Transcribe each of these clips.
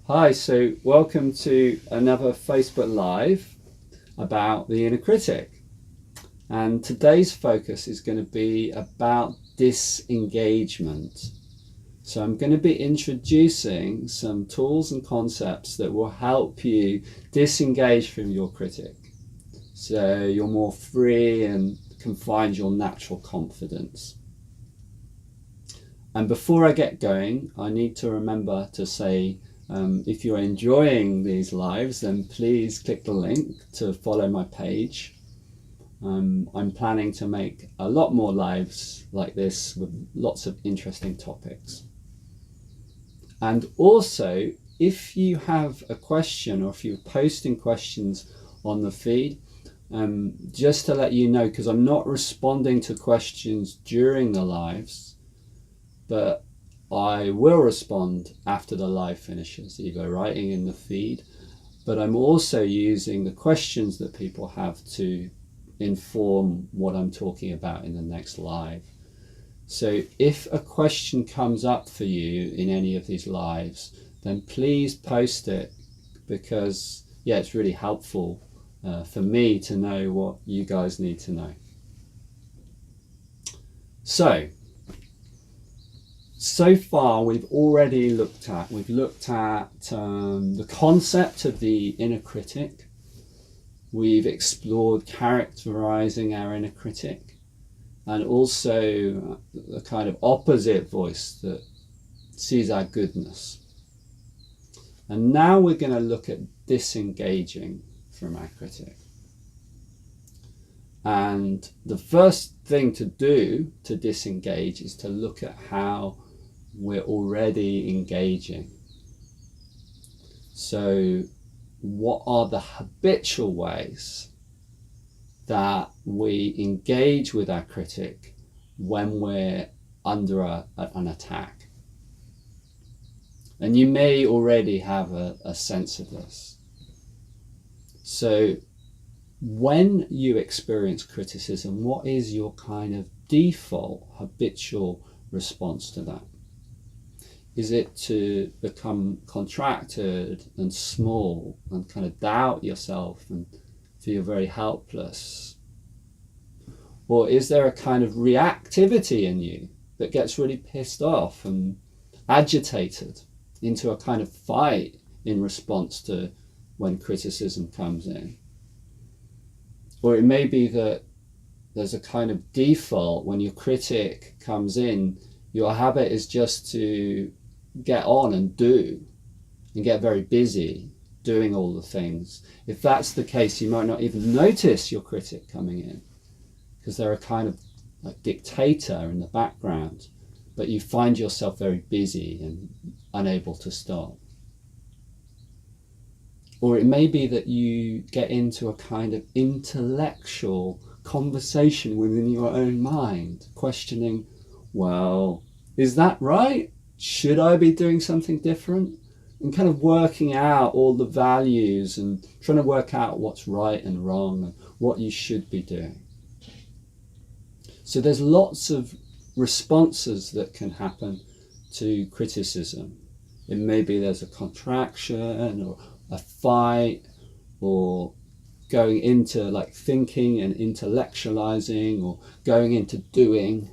Hi, so welcome to another Facebook Live about the inner critic. And today's focus is going to be about disengagement. So I'm going to be introducing some tools and concepts that will help you disengage from your critic. So you're more free and can find your natural confidence. And before I get going, I need to remember to say, if you're enjoying these lives, then please click the link to follow my page. I'm planning to make a lot more lives like this with lots of interesting topics. And also, if you have a question or if you're posting questions on the feed, just to let you know, because I'm not responding to questions during the lives, but I will respond after the live finishes, either writing in the feed, but I'm also using the questions that people have to inform what I'm talking about in the next live. So if a question comes up for you in any of these lives, then please post it, because it's really helpful for me to know what you guys need to know. So far we've already looked at the concept of the inner critic. We've explored characterizing our inner critic, and also the kind of opposite voice that sees our goodness. And now we're going to look at disengaging from our critic. And the first thing to do to disengage is to look at how we're already engaging. So what are the habitual ways that we engage with our critic when we're under an attack? And you may already have a sense of this. So when you experience criticism, what is your kind of default habitual response to that? Is it to become contracted and small and kind of doubt yourself and feel very helpless? Or is there a kind of reactivity in you that gets really pissed off and agitated into a kind of fight in response to when criticism comes in? Or it may be that there's a kind of default when your critic comes in, your habit is just to get on and do and get very busy doing all the things. If that's the case, you might not even notice your critic coming in, because they're a kind of like dictator in the background, but you find yourself very busy and unable to stop. Or it may be that you get into a kind of intellectual conversation within your own mind, questioning, well, is that right? Should I be doing something different? And kind of working out all the values and trying to work out what's right and wrong and what you should be doing. So there's lots of responses that can happen to criticism. It may be there's a contraction or a fight, or going into like thinking and intellectualizing, or going into doing.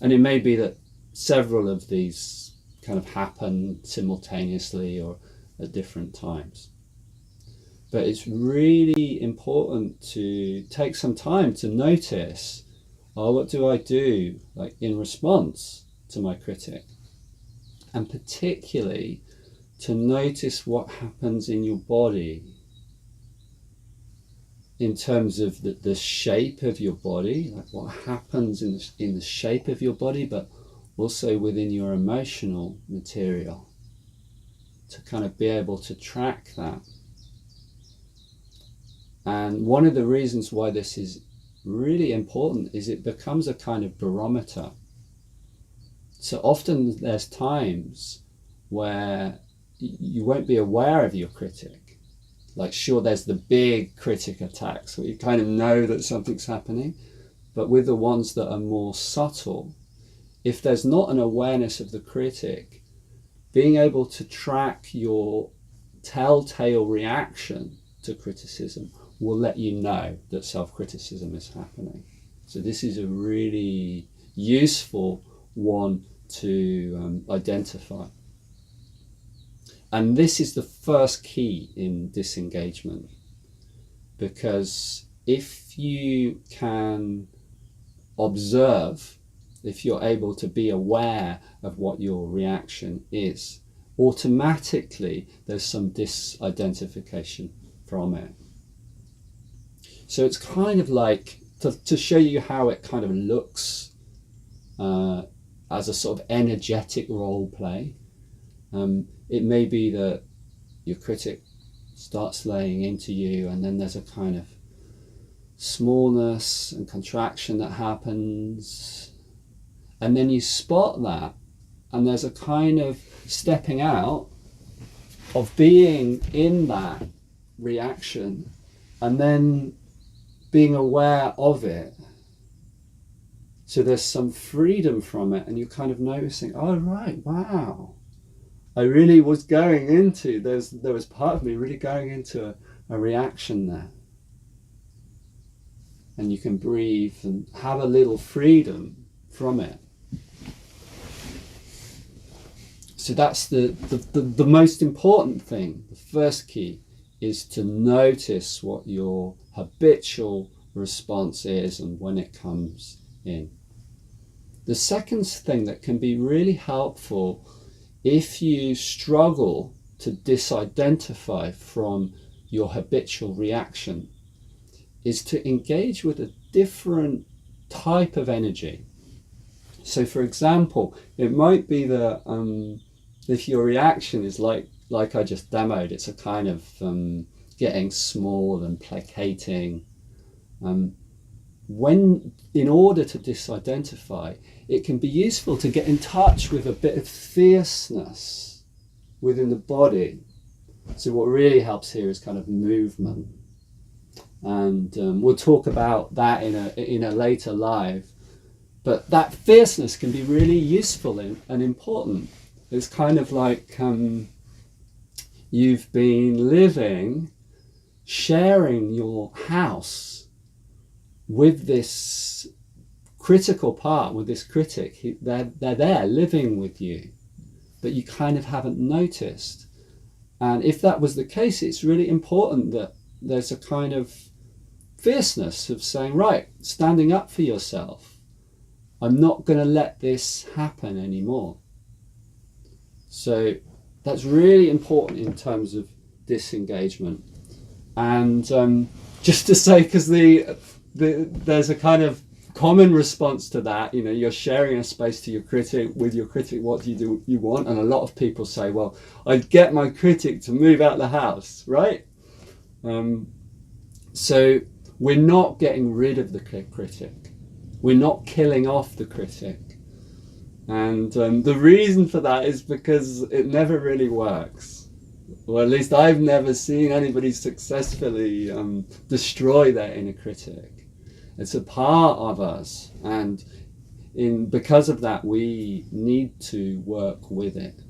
And it may be that several of these kind of happen simultaneously or at different times. But it's really important to take some time to notice, what do I do like in response to my critic? And particularly to notice what happens in your body, in terms of the shape of your body, like what happens in the shape of your body, but also within your emotional material, to kind of be able to track that. And one of the reasons why this is really important is it becomes a kind of barometer. So often there's times where you won't be aware of your critic. Like, sure, there's the big critic attacks where you kind of know that something's happening, but with the ones that are more subtle, if there's not an awareness of the critic, being able to track your telltale reaction to criticism will let you know that self-criticism is happening. So this is a really useful one to identify. And this is the first key in disengagement, because if you can observe, if you're able to be aware of what your reaction is, automatically there's some disidentification from it. So it's kind of like, to show you how it kind of looks as a sort of energetic role play, it may be that your critic starts laying into you, and then there's a kind of smallness and contraction that happens, and then you spot that, and there's a kind of stepping out of being in that reaction and then being aware of it. So there's some freedom from it, and you're kind of noticing, oh right, wow, I really was going into, there was part of me really going into a reaction there. And you can breathe and have a little freedom from it. So that's the most important thing. The first key is to notice what your habitual response is and when it comes in. The second thing that can be really helpful if you struggle to disidentify from your habitual reaction is to engage with a different type of energy. So for example, it might be that if your reaction is like I just demoed, it's a kind of getting small and placating. When, in order to disidentify, it can be useful to get in touch with a bit of fierceness within the body. So what really helps here is kind of movement. And we'll talk about that in a later live. But that fierceness can be really useful and important. It's kind of like you've been living, sharing your house with this critical part, with this critic. They're there living with you, but you kind of haven't noticed. And if that was the case, it's really important that there's a kind of fierceness of saying, right, standing up for yourself. I'm not going to let this happen anymore. So that's really important in terms of disengagement. And just to say, because there's a kind of common response to that, you're sharing a space to your critic, with your critic, what do you want? And a lot of people say, well, I'd get my critic to move out the house, right? So we're not getting rid of the critic. We're not killing off the critic. And the reason for that is because it never really works. Or at least I've never seen anybody successfully destroy their inner critic. It's a part of us, and because of that we need to work with it.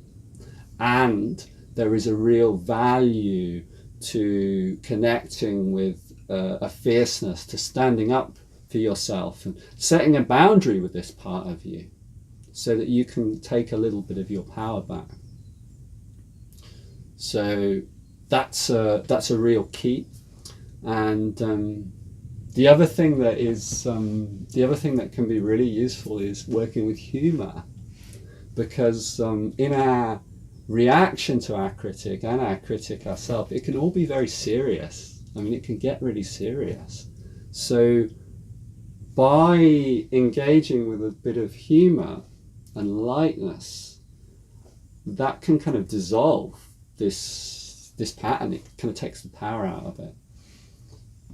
And there is a real value to connecting with a fierceness, to standing up for yourself and setting a boundary with this part of you so that you can take a little bit of your power back. So that's a real key. And the other thing that can be really useful is working with humor, because in our reaction to our critic and our critic ourselves, it can all be very serious. I mean, it can get really serious. So by engaging with a bit of humor and lightness, that can kind of dissolve this pattern. It kind of takes the power out of it.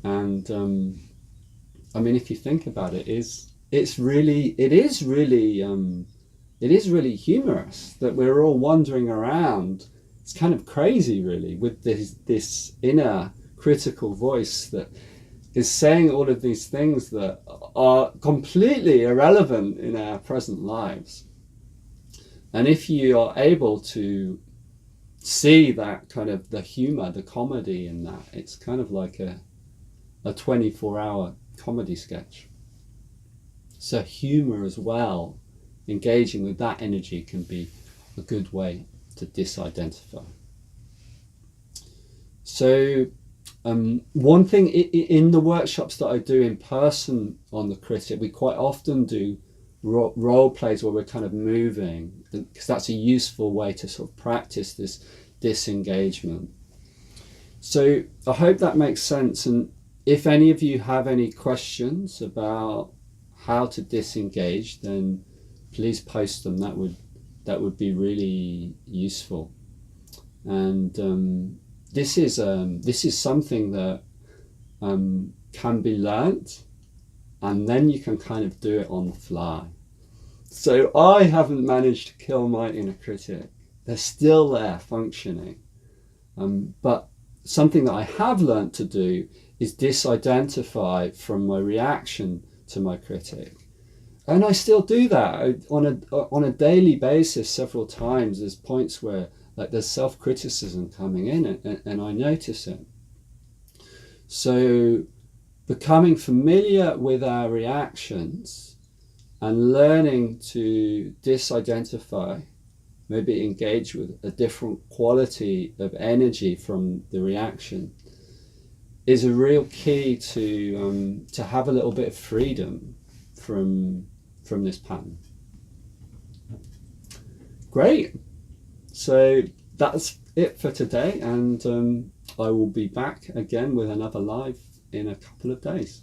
And I mean, if you think about it, it is really humorous that we're all wandering around. It's kind of crazy, really, with this inner critical voice that is saying all of these things that are completely irrelevant in our present lives. And if you are able to see that kind of the humor, the comedy in that, it's kind of like a 24-hour comedy sketch. So humor as well, engaging with that energy, can be a good way to disidentify. So one thing in the workshops that I do in person on the critic, we quite often do role plays where we're kind of moving, because that's a useful way to sort of practice this disengagement. So I hope that makes sense, and if any of you have any questions about how to disengage, then please post them. That would be really useful. And this is something that can be learnt, and then you can kind of do it on the fly. So I haven't managed to kill my inner critic. They're still there functioning. But something that I have learnt to do is disidentify from my reaction to my critic. And I still do that on a daily basis several times. There's points where like there's self-criticism coming in, and I notice it. So becoming familiar with our reactions and learning to disidentify, maybe engage with a different quality of energy from the reaction, is a real key to have a little bit of freedom from this pattern. Great. So that's it for today, and I will be back again with another live in a couple of days.